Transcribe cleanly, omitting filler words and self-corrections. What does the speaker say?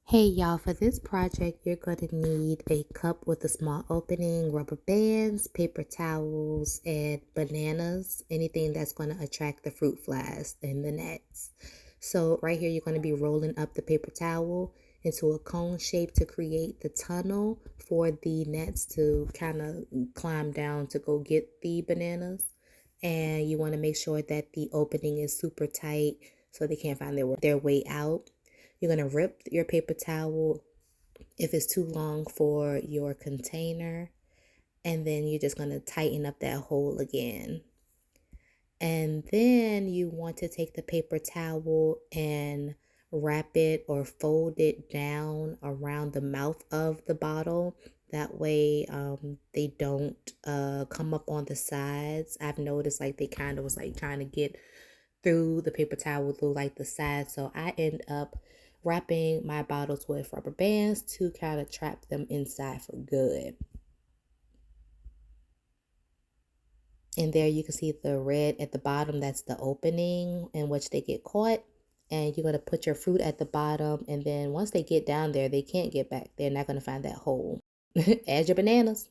Hey y'all, for this project, you're going to need a cup with a small opening, rubber bands, paper towels, and bananas, anything that's going to attract the fruit flies and the gnats. So right here, you're going to be rolling up the paper towel into a cone shape to create the tunnel for the gnats to kind of climb down to go get the bananas. And you want to make sure that the opening is super tight so they can't find their way out. You're going to rip your paper towel if it's too long for your container, and then you're just going to tighten up that hole again. And then you want to take the paper towel and wrap it or fold it down around the mouth of the bottle. That way they don't come up on the sides. I've noticed like they kind of was like trying to get through the paper towel through like the sides. So I end up wrapping my bottles with rubber bands to kind of trap them inside for good. And there you can see the red at the bottom. That's the opening in which they get caught. And you're going to put your fruit at the bottom. And then once they get down there, they can't get back. They're not going to find that hole. Add your bananas.